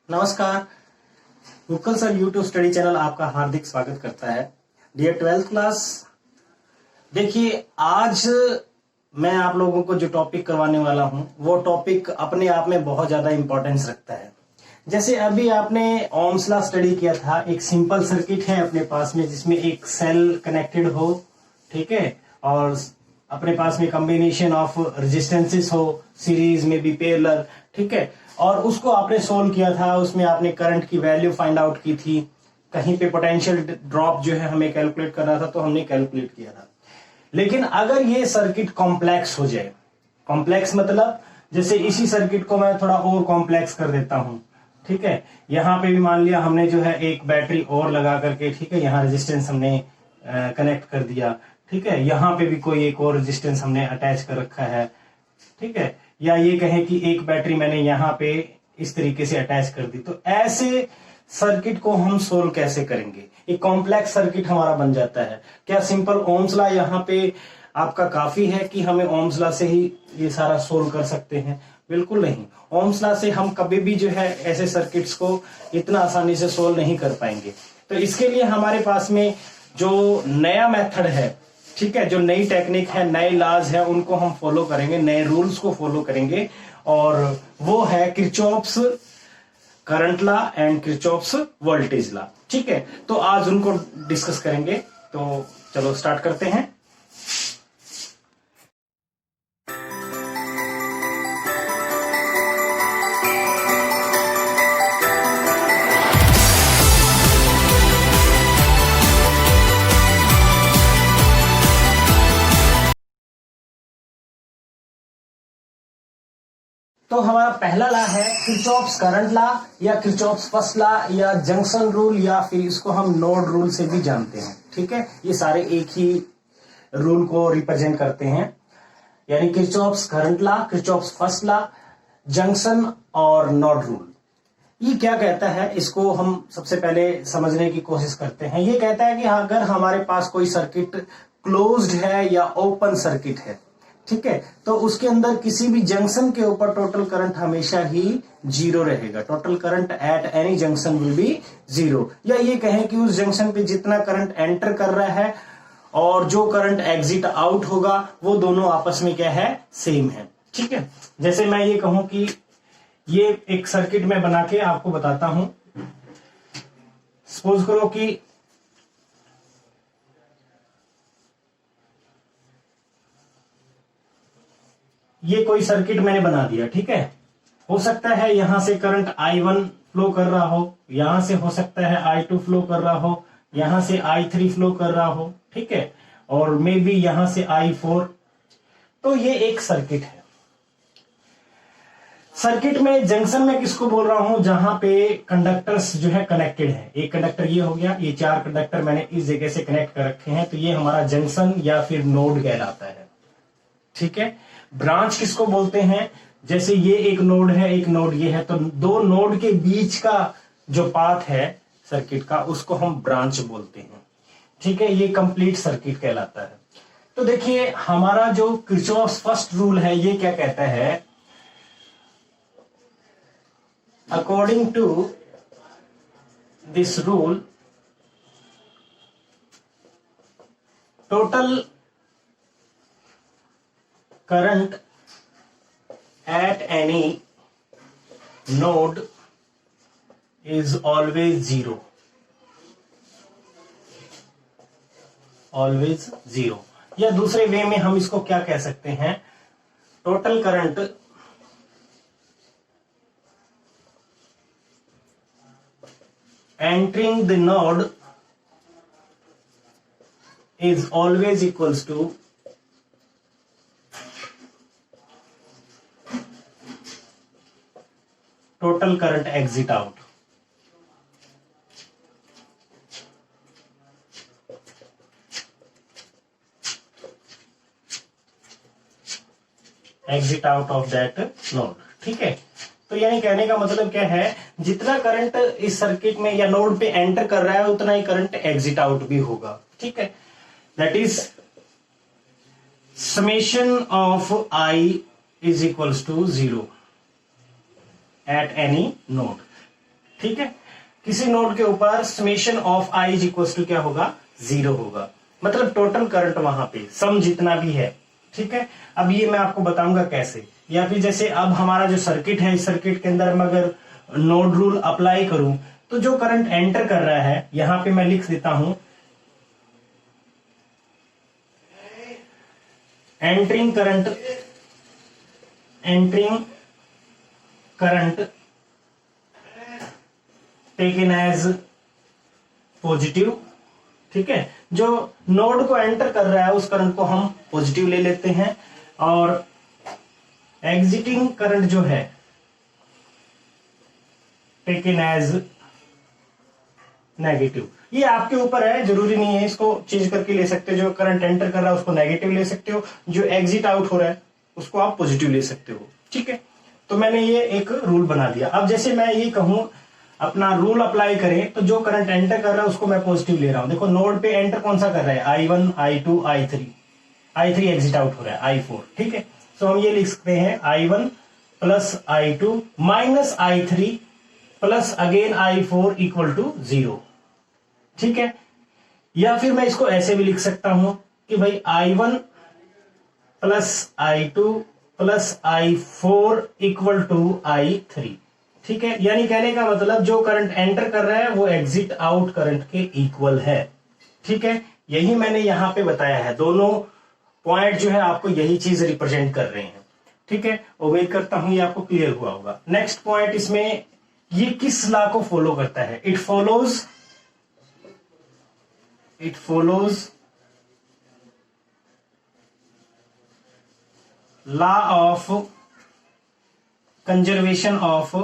नमस्कार। मुक्कल sir YouTube study channel आपका हार्दिक स्वागत करता है। डियर 12th क्लास, देखिए आज मैं आप लोगों को जो टॉपिक करवाने वाला हूं वो टॉपिक अपने आप में बहुत ज्यादा इंपॉर्टेंस रखता है। जैसे अभी आपने ओम्स लॉ स्टडी किया था, एक सिंपल सर्किट है अपने पास में जिसमें एक सेल कनेक्टेड हो, ठीक है, और अपने पास में कॉम्बिनेशन ऑफ रेजिस्टेंसेस हो, सीरीज में भी पैरेलल, ठीक है, और उसको आपने सोल्व किया था। उसमें आपने करंट की वैल्यू फाइंड आउट की थी, कहीं पे पोटेंशियल ड्रॉप जो है हमें कैलकुलेट करना था तो हमने कैलकुलेट किया था। लेकिन अगर ये सर्किट कॉम्प्लेक्स हो जाए, कॉम्प्लेक्स मतलब जैसे इसी सर्किट को मैं थोड़ा और कॉम्प्लेक्स कर देता हूं, ठीक है, यहां पे भी मान लिया हमने जो है एक बैटरी और लगा करके, ठीक है, यहां रेजिस्टेंस हमने कनेक्ट कर दिया, ठीक है, यहां पे भी कोई एक और रेजिस्टेंस हमने अटैच कर रखा है, ठीक है, या ये कहें कि एक बैटरी मैंने यहां पे इस तरीके से अटैच कर दी। तो ऐसे सर्किट को हम सोल्व कैसे करेंगे? एक कॉम्प्लेक्स सर्किट हमारा बन जाता है। क्या सिंपल ओम्स लॉ यहां पे आपका काफी है कि हमें ओम्स लॉ से ही ये सारा सोल्व कर सकते हैं? बिल्कुल नहीं। ओम्स लॉ से हम कभी भी जो है ऐसे सर्किट्स को इतना आसानी से सोल्व नहीं कर पाएंगे। तो इसके लिए हमारे पास में जो नया मेथड है, ठीक है, जो नई टेक्निक है, नए लॉज है, उनको हम फॉलो करेंगे, नए रूल्स को फॉलो करेंगे, और वो है Kirchhoff's current law and Kirchhoff's voltage law. ठीक है, तो आज उनको डिस्कस करेंगे। तो चलो स्टार्ट करते हैं। तो हमारा पहला लॉ है किरचॉफ्स करंट लॉ या किरचॉफ्स फर्स्ट लॉ या जंक्शन रूल, या फिर इसको हम नोड रूल से भी जानते हैं। ठीक है, ये सारे एक ही रूल को रिप्रेजेंट करते हैं, यानी Kirchhoff's current law, Kirchhoff's first law, junction और नोड रूल। ये क्या कहता है, इसको हम सबसे पहले समझने की कोशिश करते हैं। ये कहता है कि अगर हमारे पास कोई सर्किट क्लोज्ड है या ओपन सर्किट है, ठीक है, तो उसके अंदर किसी भी जंक्शन के ऊपर टोटल करंट हमेशा ही जीरो रहेगा। Total current at any junction will be zero. या ये कहें कि उस जंक्शन पे जितना करंट एंटर कर रहा है और जो करंट एग्जिट आउट होगा वो दोनों आपस में क्या है, सेम है। ठीक है, जैसे मैं ये कहूं कि ये एक सर्किट में बना के आपको बताता हूं। सपोज करो कि ये कोई सर्किट मैंने बना दिया, ठीक है, हो सकता है यहां से करंट I1 फ्लो कर रहा हो, यहां से हो सकता है I2 फ्लो कर रहा हो, यहां से I3 फ्लो कर रहा हो, ठीक है, और मे बी यहां से I4। तो ये एक सर्किट है। सर्किट में जंक्शन में किसको बोल रहा हूं, जहां पे कंडक्टर्स जो है कनेक्टेड है। एक कंडक्टर ये हो गया, ये चार कंडक्टर मैंने इस जगह से कनेक्ट कर रखे हैं, तो ये हमारा जंक्शन या फिर नोड कहलाता है। ठीक है, ब्रांच किसको बोलते हैं, जैसे ये एक नोड है, एक नोड ये है, तो दो नोड के बीच का जो पाथ है सर्किट का उसको हम ब्रांच बोलते हैं। ठीक है, ये कंप्लीट सर्किट कहलाता है। तो देखिए हमारा जो किरचॉफ्स फर्स्ट रूल है ये क्या कहता है, according to this rule total current at any node is always zero, always zero। या दूसरे वे में हम इसको क्या कह सकते हैं, total current entering the node is always equals to total current exit out. Exit out of that node. ठीक है, तो यानी कहने का मतलब क्या है, जितना करंट इस सर्किट में या नोड पे एंटर कर रहा है उतना ही करंट एग्जिट आउट भी होगा। ठीक है, that is summation of I is equals to zero at any node। ठीक है, किसी नोड के ऊपर summation of I is equal to क्या होगा, 0 होगा, मतलब टोटल करंट वहां पे सम जितना भी है। ठीक है, अब ये मैं आपको बताऊंगा कैसे, या फिर जैसे अब हमारा जो सर्किट है, इस सर्किट के अंदर मैं अगर नोड रूल अप्लाई करूं तो जो करंट एंटर कर रहा है, यहां पे मैं लिख देता हूं entering current taken as positive. ठीक है, जो नोड को एंटर कर रहा है उस करंट को हम पॉजिटिव ले लेते हैं, और एग्जिटिंग करंट जो है टेकन एज नेगेटिव। ये आपके ऊपर है, जरूरी नहीं है, इसको चेंज करके ले सकते हो। जो करंट एंटर कर रहा है उसको नेगेटिव ले सकते हो, जो एग्जिट आउट हो रहा है उसको आप पॉजिटिव ले सकते हो। ठीक है, तो मैंने ये एक रूल बना दिया। अब जैसे मैं ये कहूं अपना रूल अप्लाई करें, तो जो करंट एंटर कर रहा है उसको मैं पॉजिटिव ले रहा हूं। देखो नोड पे एंटर कौन सा कर रहा है, I1 I2 I3 exit out हो रहा है I4। ठीक है, तो हम ये लिख सकते हैं I1 plus I2 minus I3 plus again I4 equal to 0। ठीक है, या फिर मैं इसको ऐसे भी लिख सकता हूं कि भाई I1 plus I2 plus I4 equal to I3। ठीक है, यानी कहने का मतलब जो करंट एंटर कर रहा है वो एग्जिट आउट करंट के इक्वल है। ठीक है, यही मैंने यहां पे बताया है, दोनों पॉइंट जो है आपको यही चीज रिप्रेजेंट कर रहे हैं। ठीक है, उम्मीद करता हूं ये आपको क्लियर हुआ होगा। नेक्स्ट पॉइंट, इसमें ये किस लॉ को फॉलो करता है, it follows law of conservation of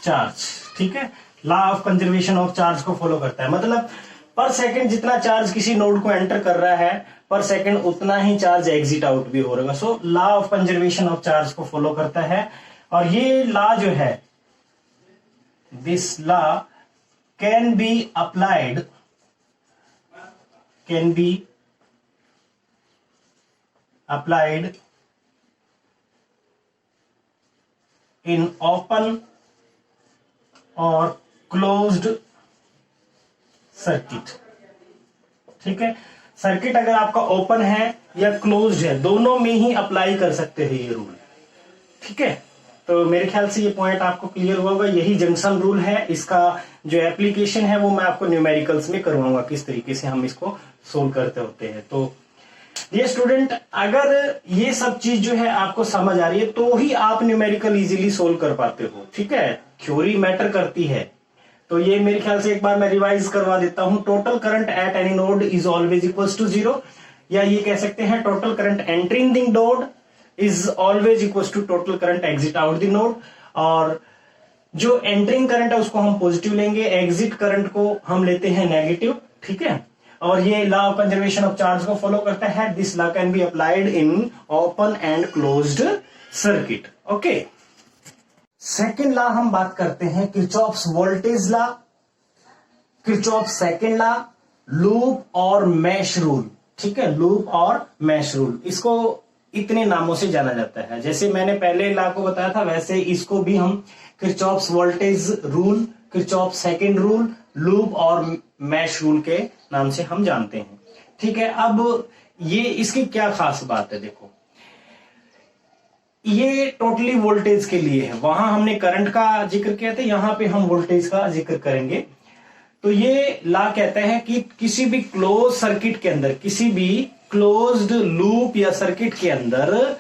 charge. ठीक है, law of conservation of charge को फॉलो करता है, मतलब पर सेकंड जितना चार्ज किसी नोड को एंटर कर रहा है, पर सेकंड उतना ही चार्ज एग्जिट आउट भी हो रहा है। So law of conservation of charge को फॉलो करता है। और ये लॉ जो है, this law can be applied in open और क्लोज्ड सर्किट। ठीक है, सर्किट अगर आपका ओपन है या क्लोज्ड है, दोनों में ही अप्लाई कर सकते हैं ये रूल। ठीक है, तो मेरे ख्याल से ये पॉइंट आपको क्लियर हुआ होगा। यही जंक्शन रूल है, इसका जो एप्लीकेशन है वो मैं आपको न्यूमेरिकल्स में करवाऊंगा, किस तरीके से हम इसको सोल्व करते होते हैं। तो ये स्टूडेंट, अगर ये सब चीज जो है आपको समझ आ रही है तो ही आप न्यूमेरिकल इजीली सोल्व कर पाते हो। ठीक है, थ्योरी मैटर करती है। तो ये मेरे ख्याल से एक बार मैं रिवाइज करवा देता हूं। Total current at any node is always equals to 0, या ये कह सकते हैं total current entering the node is always equals to total current exit out the node. और जो एंटरिंग करंट है उसको हम पॉजिटिव लेंगे, एग्जिट करंट को हम लेते हैं नेगेटिव। ठीक है, और ये law of conservation of charge को फॉलो करता है। This law can be applied in open and closed circuit. Okay, second law हम बात करते हैं Kirchhoff's voltage law, Kirchhoff second law, loop और मैश रूल। ठीक है, लूप और मैश रूल, इसको इतने नामों से जाना जाता है। जैसे मैंने पहले लॉ को बताया था, वैसे इसको भी हम Kirchhoff's voltage rule, Kirchhoff second rule, loop और मैश रूल के नाम से हम जानते हैं। ठीक है, अब ये इसकी क्या खास बात है, देखो ये टोटली वोल्टेज के लिए है। वहां हमने करंट का जिक्र किया था, यहां पे हम वोल्टेज का जिक्र करेंगे। तो ये लॉ कहता है कि किसी भी क्लोज सर्किट के अंदर, किसी भी क्लोज्ड लूप या सर्किट के अंदर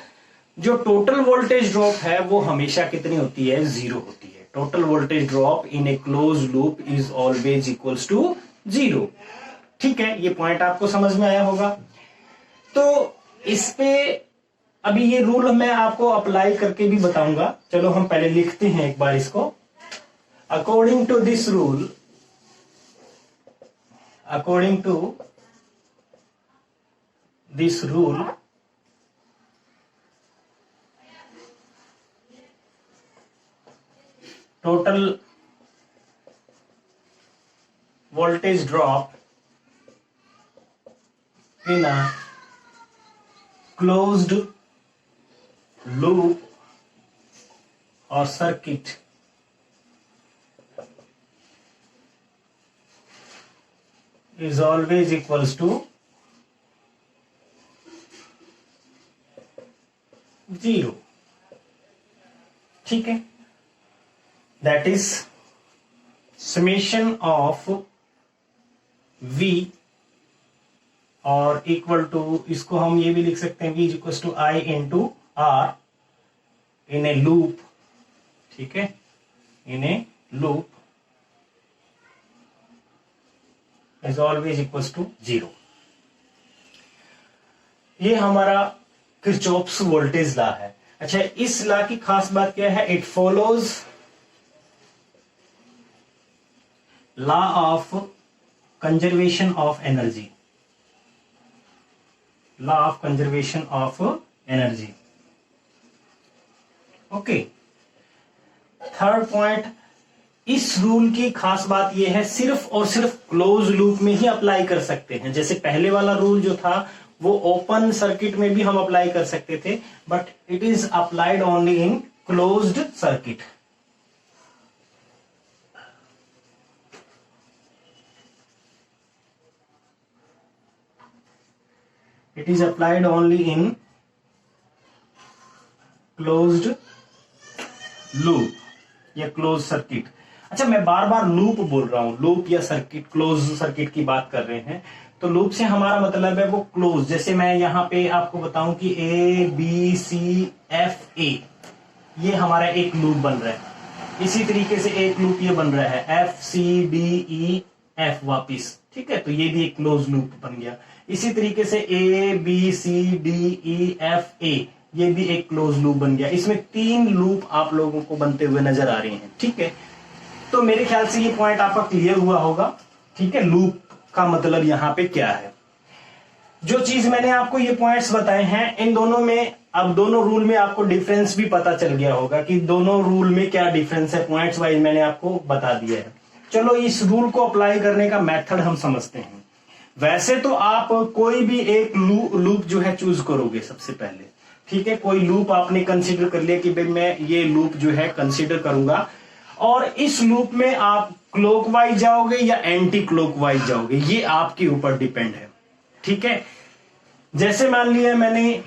जो टोटल वोल्टेज ड्रॉप है वो हमेशा कितनी होती है, 0 होती है। Total voltage drop in a close loop is always equals to 0। ठीक है, ये पॉइंट आपको समझ में आया होगा। तो इस पे अभी ये रूल मैं आपको अप्लाई करके भी बताऊंगा। चलो हम पहले लिखते हैं एक बार इसको। According to this rule, according to this rule, total voltage drop in a closed loop or circuit is always equals to 0. ठीक है, that is summation of V और इक्वल टू, इसको हम ये भी लिख सकते हैं V is equal to I into R in a loop. ठीक है, in a loop is always equal to 0. ये हमारा किरचॉफ्स वोल्टेज लॉ है. अच्छा, इस लॉ की खास बात क्या है? It follows law of conservation of energy. Law of conservation of energy. Okay, third point, इस रूल की खास बात यह है सिर्फ और सिर्फ क्लोज लूप में ही अप्लाई कर सकते हैं. जैसे पहले वाला रूल जो था वो ओपन सर्किट में भी हम अप्लाई कर सकते थे, but it is applied only in closed circuit. It is applied only in closed loop या क्लोज सर्किट. अच्छा, मैं बार बार लूप बोल रहा हूं, लूप या सर्किट, क्लोज सर्किट की बात कर रहे हैं. तो लूप से हमारा मतलब है वो क्लोज. जैसे मैं यहां पे आपको बताऊं कि A B C F A, ये हमारा एक लूप बन रहा है. इसी तरीके से एक लूप ये बन रहा है F C D E F वापिस. ठीक है, तो ये भी एक क्लोज लूप बन गया. इसी तरीके से A B C D E F A, ये भी एक क्लोज लूप बन गया. इसमें 3 लूप आप लोगों को बनते हुए नजर आ रहे हैं. ठीक है, तो मेरे ख्याल से ये पॉइंट आपका क्लियर हुआ होगा. ठीक है, लूप का मतलब यहां पे क्या है. जो चीज मैंने आपको ये पॉइंट्स बताए हैं, इन दोनों में, अब दोनों रूल में आपको डिफरेंस भी पता चल गया होगा कि दोनों रूल में क्या डिफरेंस है. पॉइंट्स वाइज मैंने आपको बता दिया है. चलो, इस रूल को अप्लाई करने का मेथड हम समझते हैं. वैसे तो आप कोई भी एक लूप जो है चूज करोगे सबसे पहले. ठीक है, कोई लूप आपने कंसीडर कर लिया कि भाई मैं ये लूप जो है कंसीडर करूंगा, और इस लूप में आप क्लॉकवाइज जाओगे या एंटी क्लॉकवाइज जाओगे, ये आपके ऊपर डिपेंड है. ठीक है, जैसे मान लिया मैंने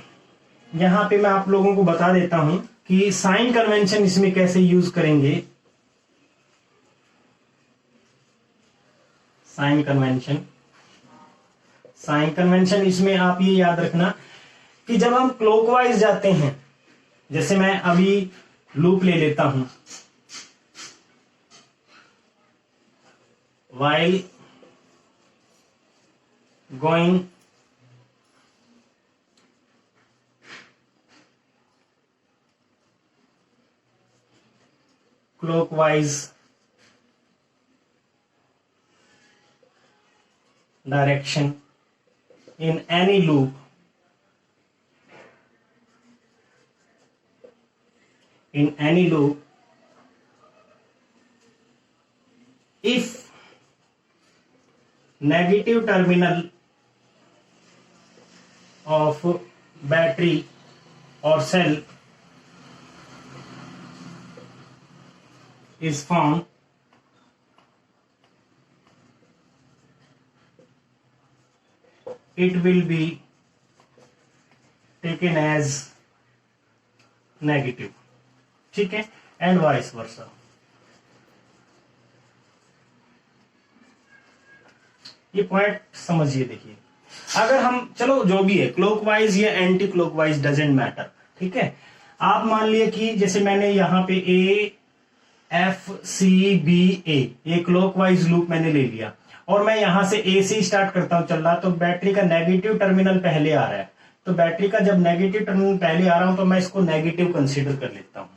यहां पे, मैं आप लोगों को बता देता हूं कि साइन कन्वेंशन इसमें कैसे यूज करेंगे. साइन कन्वेंशन इसमें आप ये याद रखना कि जब हम क्लॉकवाइज जाते हैं, जैसे मैं अभी लूप ले लेता हूं, while going clockwise direction in any loop, if negative terminal of battery or cell is found, it will be taken as negative. ठीक है, एंड वाइस वर्सा. ये पॉइंट समझिए. देखिए, अगर हम, चलो जो भी है, क्लॉकवाइज या एंटी क्लॉकवाइज डजेंट मैटर. ठीक है, आप मान लिए कि जैसे मैंने यहां पे A F C B A, ये क्लॉकवाइज लूप मैंने ले लिया, और मैं यहां से A से स्टार्ट करता हूं चलना, तो बैटरी का नेगेटिव टर्मिनल पहले आ रहा है. तो बैटरी का जब नेगेटिव टर्मिनल पहले आ रहा हूं तो मैं इसको नेगेटिव कंसीडर कर लेता हूं.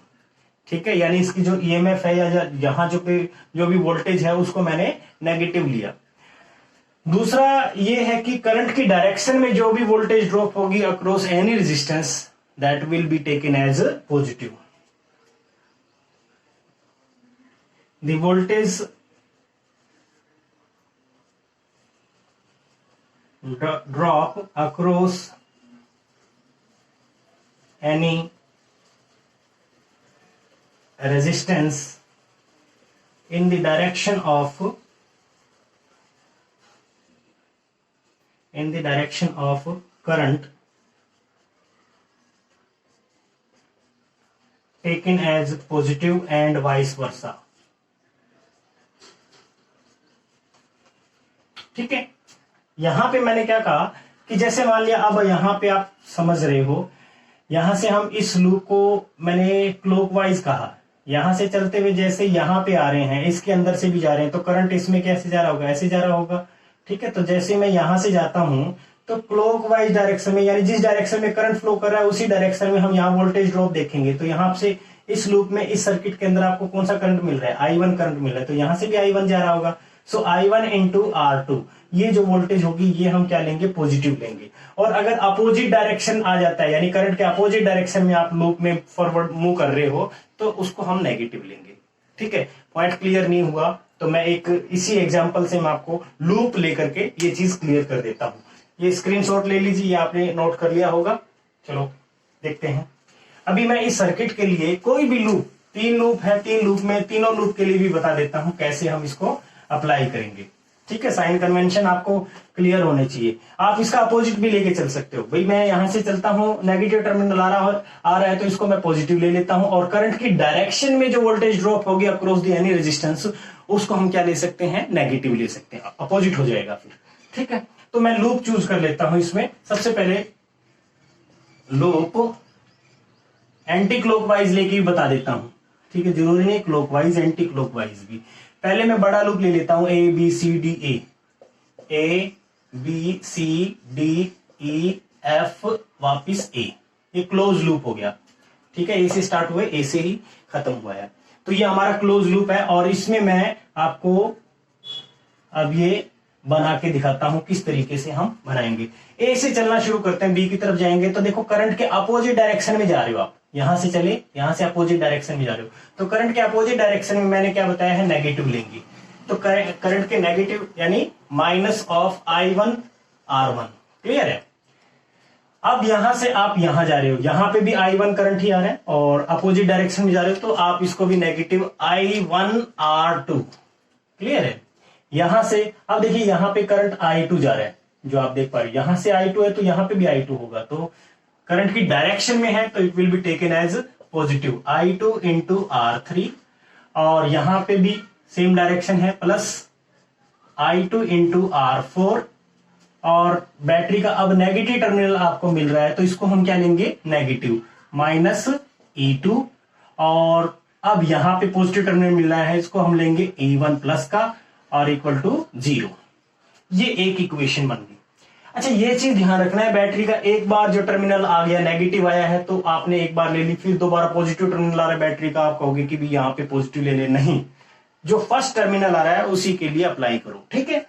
ठीक है, यानी इसकी जो EMF है या यहां जो भी वोल्टेज है उसको मैंने नेगेटिव लिया. दूसरा ये है कि करंट की डायरेक्शन में जो भी वोल्टेज ड्रॉप होगी across any resistance, that will be taken as positive. The voltage drop across any resistance in the direction of current taken as positive and vice versa. ठीक है, यहां पे मैंने क्या कहा कि जैसे मान लिया, अब यहां पे आप समझ रहे हो, यहां से हम इस लूप को मैंने क्लॉकवाइज कहा, यहां से चलते हुए जैसे यहां पे आ रहे हैं, इसके अंदर से भी जा रहे हैं, तो करंट इसमें कैसे जा रहा होगा, ऐसे जा रहा होगा। ठीक है, तो जैसे मैं यहां से जाता हूं तो क्लॉकवाइज डायरेक्शन में, यानी जिस डायरेक्शन में करंट फ्लो कर रहा है उसी डायरेक्शन में हम यहाँ वोल्टेज ड्रॉप देखेंगे। तो यहाँ से इस लूप में, इस सर्किट के अंदर आपको कौन सा करंट मिल रहा है, I1 करंट मिल रहा है, तो यहां से भी I1 जा रहा होगा। सो I1 इंटू R2, ये जो वोल्टेज होगी ये हम क्या लेंगे, पॉजिटिव लेंगे। और अगर अपोजिट डायरेक्शन आ जाता है, यानी करंट के अपोजिट डायरेक्शन में आप लूप में फॉरवर्ड मूव कर रहे हो, तो उसको हम नेगेटिव लेंगे। ठीक है, पॉइंट क्लियर नहीं हुआ तो मैं एक इसी एग्जांपल से मैं आपको लूप लेकर के ये चीज क्लियर कर देता हूं। ये स्क्रीनशॉट ले लीजिए, ये आपने नोट कर लिया होगा। चलो देखते हैं। अभी मैं इस सर्किट के लिए कोई भी लूप, 3 लूप है, 3 लूप में तीनों लूप के लिए भी बता देता हूं कैसे हम इसको अप्लाई करेंगे। ठीक है, साइन कन्वेंशन आपको क्लियर होने चाहिए। आप इसका अपोजिट भी लेके चल सकते हो। भाई मैं यहां से चलता हूं, नेगेटिव टर्मिनल आ रहा है तो इसको मैं पॉजिटिव ले लेता हूं, और करंट की डायरेक्शन में जो वोल्टेज ड्रॉप होगी अक्रॉस द एनी रेजिस्टेंस, उसको हम क्या ले सकते हैं, नेगेटिव ले सकते हैं, अपोजिट हो जाएगा फिर। ठीक है, तो मैं लूप चूज कर लेता हूं। इसमें सबसे पहले लूप एंटी क्लॉकवाइज लेके भी बता देता हूं। ठीक है, जरूरी नहीं क्लॉकवाइज, एंटी क्लॉकवाइज भी। पहले मैं बड़ा लूप ले लेता हूं, A B C D E F वापिस ए, ये क्लोज लूप हो गया। ठीक है, ए से स्टार्ट हुए, ए से ही खत्म हुआ है, तो ये हमारा क्लोज लूप है। और इसमें मैं आपको अब ये बना के दिखाता हूं किस तरीके से हम बनाएंगे। ए से चलना शुरू करते हैं, बी की तरफ जाएंगे तो देखो करंट के अपोजिट डायरेक्शन में जा रहे हो आप, यहां से चले, यहां से अपोजिट डायरेक्शन में जा रहे हो, तो करंट के अपोजिट डायरेक्शन में मैंने क्या बताया है, नेगेटिव लेंगे। तो करंट के नेगेटिव यानी minus of I1 R1, clear है। अब यहां से आप यहां जा रहे हो, यहां पे भी I1 करंट ही आ रहा है और अपोजिट डायरेक्शन में जा रहे हो, तो आप इसको भी नेगेटिव I1 R2, क्लियर है। यहां से अब देखिए यहां पे करंट I2 जा रहा है, जो आप देख पा रहे हो, यहां से I2 है तो यहां पे भी I2 होगा, तो करंट की डायरेक्शन में है तो it will be taken as positive I2 into R3, और यहां पे भी सेम डायरेक्शन है, प्लस I2 इंटू R4, और बैटरी का अब नेगेटिव टर्मिनल आपको मिल रहा है तो इसको हम क्या लेंगे, नेगेटिव, माइनस E2, और अब यहां पे पॉजिटिव टर्मिनल मिल रहा है, इसको हम लेंगे E1 प्लस का और इक्वल टू 0। ये एक इक्वेशन बन गई। अच्छा, ये चीज ध्यान रखना है, बैटरी का एक बार जो टर्मिनल आ गया, नेगेटिव आया है तो आपने एक बार ले ली, फिर दोबारा पॉजिटिव टर्मिनल आ रहा है बैटरी का, आप कहोगे कि भी यहाँ पे पॉजिटिव ले ले, नहीं, जो फर्स्ट टर्मिनल आ रहा है उसी के लिए अप्लाई करो। ठीक है,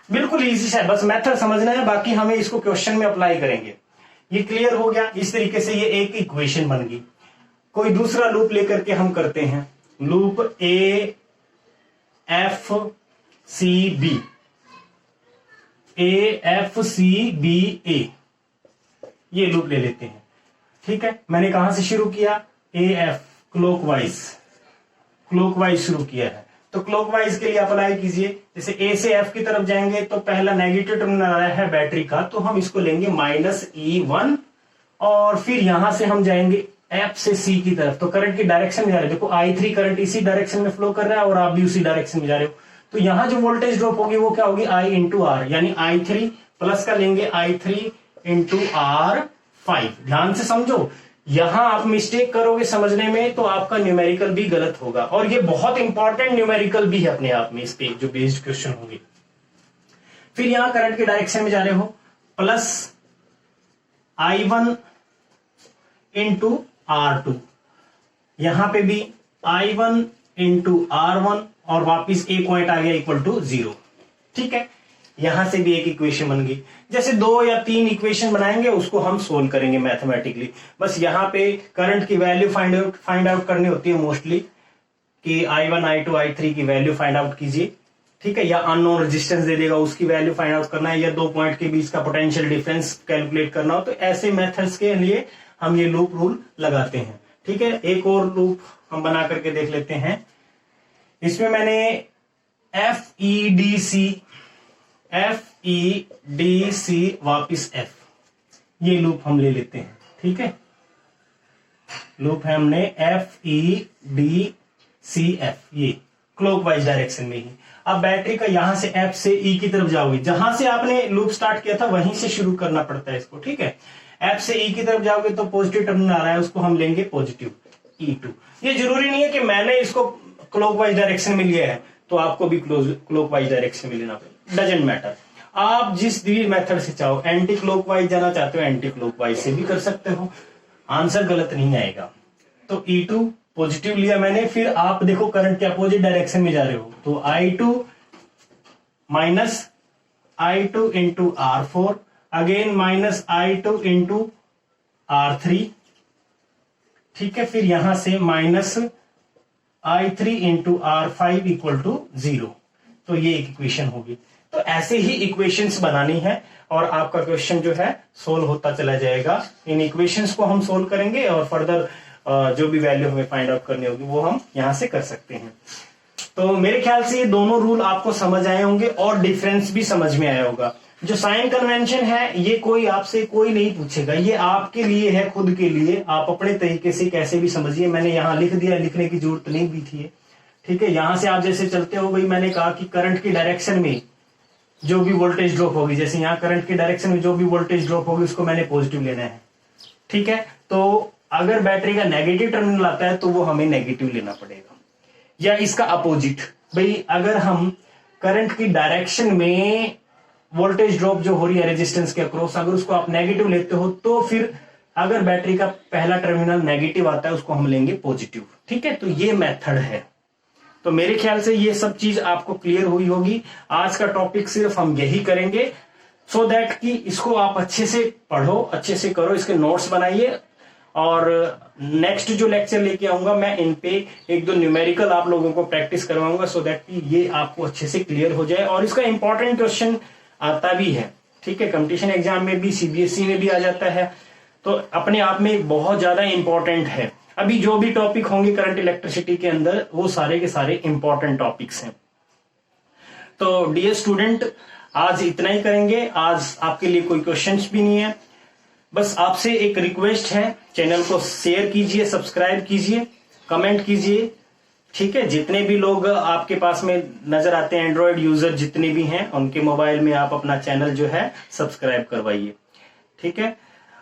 बिल्कुल इजी है, बस मेथड समझना है, बाकी हमें इसको क्वेश्चन में अप्लाई करेंगे। ये क्लियर हो गया। इस तरीके से ये एक इक्वेशन बन गई। कोई दूसरा लूप लेकर के हम करते हैं, loop A F C B, A, ये लूप ले लेते हैं। ठीक है, मैंने कहां से शुरू किया, ए एफ, क्लॉकवाइज शुरू किया है, तो क्लॉकवाइज के लिए अप्लाई कीजिए। जैसे ए से एफ की तरफ जाएंगे तो पहला नेगेटिव टर्मिनल आ रहा है बैटरी का, तो हम इसको लेंगे माइनस E1, और फिर यहां से हम जाएंगे एफ से सी की तरफ, तो करंट की डायरेक्शन में जा रहे हैं, देखो I3 करंट इसी डायरेक्शन में फ्लो कर रहा है और आप भी उसी डायरेक्शन में जा रहे हो, तो यहां जो वोल्टेज ड्रॉप होगी वो क्या होगी, I इंटू आर, यानी I3 प्लस का लेंगे I3 इंटू R5। ध्यान से समझो, यहां आप मिस्टेक करोगे समझने में तो आपका न्यूमेरिकल भी गलत होगा, और ये बहुत इंपॉर्टेंट न्यूमेरिकल भी है अपने आप में, इस पे जो बेस्ड क्वेश्चन होंगे। फिर यहां करंट के डायरेक्शन में जा रहे हो, प्लस I1 इंटू R2, यहां पे भी I1 इंटू R1, और वापिस एक पॉइंट आ गया इक्वल टू 0। ठीक है, यहां से भी एक इक्वेशन बन गई। जैसे 2 या 3 इक्वेशन बनाएंगे उसको हम सोल्व करेंगे मैथमेटिकली। बस यहां पे करंट की वैल्यू फाइंड आउट करनी होती है मोस्टली, कि I1 I2 I3 की वैल्यू फाइंड आउट कीजिए। ठीक है, या अननोन रेजिस्टेंस दे देगा उसकी वैल्यू फाइंड आउट करना है, या 2 पॉइंट के बीच का पोटेंशियल डिफरेंस कैलकुलेट करना हो, तो ऐसे मेथड्स के लिए हम ये लूप रूल लगाते हैं। ठीक है, एक और लूप हम बना करके देख लेते हैं। इसमें मैंने FEDC वापिस F, ये लूप हम ले लेते हैं। ठीक है, लूप है हमने FEDCF, ये क्लॉकवाइज डायरेक्शन में ही। अब बैटरी का यहां से F से E की तरफ जाओगे, जहां से आपने लूप स्टार्ट किया था वहीं से शुरू करना पड़ता है इसको। ठीक है, F से E की तरफ जाओगे तो पॉजिटिव टर्मिनल आ रहा है, उसको हम लेंगे पॉजिटिव E2। ये जरूरी नहीं है कि मैंने इसको क्लॉकवाइज डायरेक्शन में लिया है तो आपको भी क्लॉकवाइज डायरेक्शन में लेना पड़ेगा, डजंट मैटर। आप जिस भी मेथड से चाहो, एंटी क्लॉकवाइज जाना चाहते हो एंटी क्लॉकवाइज से भी कर सकते हो, आंसर गलत नहीं आएगा। तो E2 पॉजिटिव लिया मैंने, फिर आप देखो करंट के अपोजिट डायरेक्शन में जा रहे हो तो I2 minus I2 into R4, again minus I2 into R3। ठीक है, फिर यहां से minus I3 into R5 equal to 0। तो ये एक इक्वेशन होगी। तो ऐसे ही इक्वेशंस बनानी है और आपका क्वेश्चन जो है सोल्व होता चला जाएगा। इन इक्वेशंस को हम सोल्व करेंगे और फर्दर जो भी वैल्यू हमें फाइंड आउट करनी होगी वो हम यहां से कर सकते हैं। तो मेरे ख्याल से ये दोनों रूल आपको समझ आए होंगे और डिफरेंस भी समझ में आया होगा। जो साइन कन्वेंशन है ये कोई आपसे कोई नहीं पूछेगा, ये आपके लिए है, खुद के लिए। आप अपने तरीके से कैसे भी समझिए, मैंने यहां लिख दिया, लिखने की जरूरत नहीं भी थी। ठीक है, यहां से आप जैसे चलते हो भाई, मैंने कहा कि करंट की डायरेक्शन में जो भी वोल्टेज ड्रॉप होगी, जैसे यहाँ करंट की डायरेक्शन में जो भी वोल्टेज ड्रॉप होगी उसको मैंने पॉजिटिव लेना है। ठीक है, तो अगर बैटरी का नेगेटिव टर्मिनल आता है तो वो हमें नेगेटिव लेना पड़ेगा, या इसका अपोजिट। भाई अगर हम करंट की डायरेक्शन में वोल्टेज ड्रॉप जो हो रही है रेजिस्टेंस के अक्रॉस, अगर उसको आप नेगेटिव लेते हो तो फिर अगर बैटरी का पहला टर्मिनल नेगेटिव आता है उसको हम लेंगे पॉजिटिव। ठीक है, तो ये मेथड है। तो मेरे ख्याल से ये सब चीज आपको क्लियर हुई होगी। आज का टॉपिक सिर्फ हम यही करेंगे सो दैट कि इसको आप अच्छे से पढ़ो, अच्छे से करो, इसके नोट्स बनाइए। और नेक्स्ट जो लेक्चर लेके आऊंगा मैं इन पे एक दो न्यूमेरिकल आप लोगों को प्रैक्टिस करवाऊंगा सो दैट कि ये आपको अच्छे से क्लियर हो जाए। और इसका इंपॉर्टेंट क्वेश्चन आता भी है। ठीक है, कंपटीशन एग्जाम में भी, CBSE में भी आ जाता है, तो अपने आप में बहुत ज्यादा इंपॉर्टेंट है। अभी जो भी टॉपिक होंगे करंट इलेक्ट्रिसिटी के अंदर वो सारे के सारे इंपॉर्टेंट टॉपिक्स हैं। तो डियर स्टूडेंट, आज इतना ही करेंगे। आज आपके लिए कोई क्वेश्चंस भी नहीं है, बस आपसे एक रिक्वेस्ट है, चैनल को शेयर कीजिए, सब्सक्राइब कीजिए, कमेंट कीजिए। ठीक है, जितने भी लोग आपके पास में नजर आते हैं, एंड्रॉयड यूजर जितने भी हैं, उनके मोबाइल में आप अपना चैनल जो है सब्सक्राइब करवाइए। ठीक है,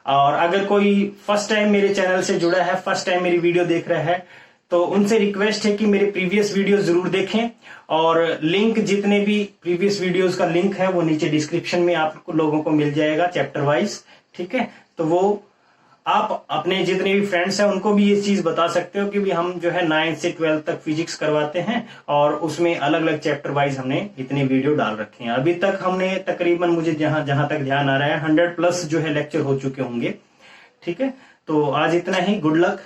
और अगर कोई फर्स्ट टाइम मेरे चैनल से जुड़ा है, फर्स्ट टाइम मेरी वीडियो देख रहा है, तो उनसे रिक्वेस्ट है कि मेरे प्रीवियस वीडियो जरूर देखें। और लिंक, जितने भी प्रीवियस वीडियोस का लिंक है वो नीचे डिस्क्रिप्शन में आप लोगों को मिल जाएगा चैप्टर वाइज। ठीक है, तो वो आप अपने जितने भी फ्रेंड्स हैं उनको भी ये चीज बता सकते हो कि भी हम जो है 9th से 12th तक फिजिक्स करवाते हैं और उसमें अलग अलग चैप्टर वाइज हमने इतने वीडियो डाल रखे हैं। अभी तक हमने तकरीबन, मुझे जहां तक ध्यान आ रहा है, 100+ जो है लेक्चर हो चुके होंगे। ठीक है, तो आज इतना ही। Good luck.